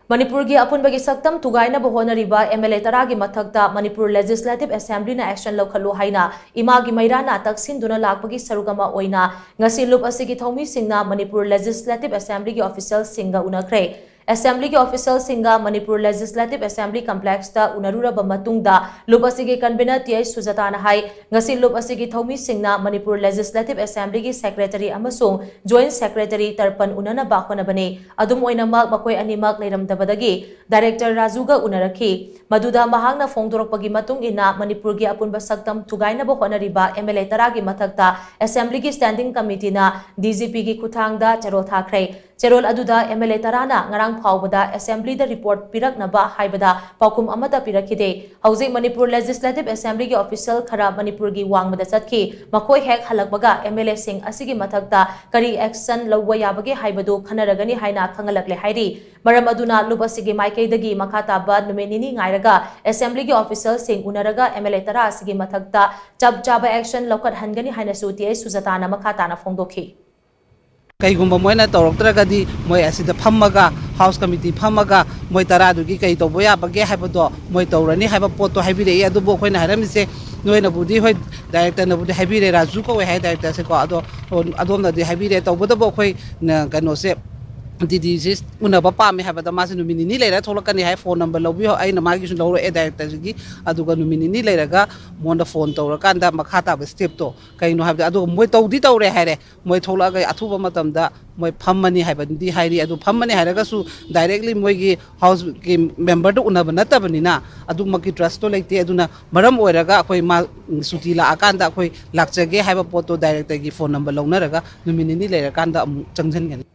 Manipur की अपुनबगी सक्तम तुगाइनब होनरिबा एमएलए तरागी मथक्ता मणिपुर लेजिस्लेटिव असेंबली ना एक्शन लौखलु हाइना इमागी मैराना तक्सिनदुना लाकपगी सरुगमा ओइना ngasi lup asigi thaumi singna Manipur Legislative Assembly की ऑफिशियल सिंगा उनखरे Assembly की ऑफिशियल सिंगा Manipur Legislative Assembly Complex ता उनरुरबा मतुंगदा lup asigi convener TI सुजताना हाई ngasi lup asigi thaumi singna Manipur Legislative Assembly की secretary amasung joint secretary tarpan unana बाखोना बने अदुम ओइनमक मकोय अनिमक लेरमदबदगी डायरेक्टर राजूगा उनरखी मदुदा महांगना फोंदोरकपगी मतुंग इना मणिपुर की अपुनबा सक्तम तुगाइनबो होनरिबा एमएलए तरागी मथक्ता असेंबली की स्टैंडिंग कमिटी ना डीजीपी की खुथांगदा चेरो थाखरे चेरोल अदुदा एमएलए तराना ngarang फावबदा असेंबली दा रिपोर्ट पिरकनबा हाइबदा पाउकुम अमदा पिरखिदे हौजे मणिपुर लेजिस्लेटिव असेंबली की ऑफिशियल खरा मणिपुर की वांगबदा चतखी मकोय हेक हलकबगा एमएलए सिंह असिगी मथक्ता करी एक्शन लौवा याबगे हाइबदो खनरगनी हाइना खंगलकले हाइरी मरम अदुना लुब असिगी माइकेदगी मखा ताबा नुमेनिनी गायरगा असेंबली की ऑफिशियल सिंह उनरगा एमएलए तरा असिगी मथक्ता चब चाबा एक्शन लौकत हनगनी हाइना सुतिए सुजताना मखा ताना फोंदोखी कईगुम्बा मोयना तौरक्तरगदी मोय असिदा फम्मगा हाउस कमिटी फम्मगा मोय तरादुगी कई तौबो याबगे हाइबदो मोय तौरनी हाइबा पोतो हाइबिरे अदुबो खोइना हारमिसे नोइनाबुदी होय डायरेक्टर नबुदी हाइबिरे राजू को हाइ डायरेक्टर से को अदोमनदी हाइबिरे तौबदबो खोइ कनोसे दीदी से उनबा पामे हाबदा मासे नुमिनी लेरा थोलकनी हाइ फोन नंबर लौबी हो आइना मागी सु लौरो ए डायरेक्टर जी अदुगा नुमिनी लेरागा मोंदा फोन तौरकांदा मखाता स्टेप तो कइनो हाबदा अदु मोय तौदी तौरे हाइरे मोय थोलगा अथुबा मतमदा मोय फम्मनी हाइबदी हाइरी अदु फम्मनी हाइरगासु डायरेक्टली मोयगी हाउस की मेंबर तो उनबा नतबनिना अदु मकी ट्रस्ट तो लेते अदुना मरम ओइरगा अखोय मा सुटी ला आकांदा अखोय लाक्चगे हाइबा पोतो डायरेक्टर की फोन नंबर लौनरगा नुमिनी लेराकांदा चंगजनगनी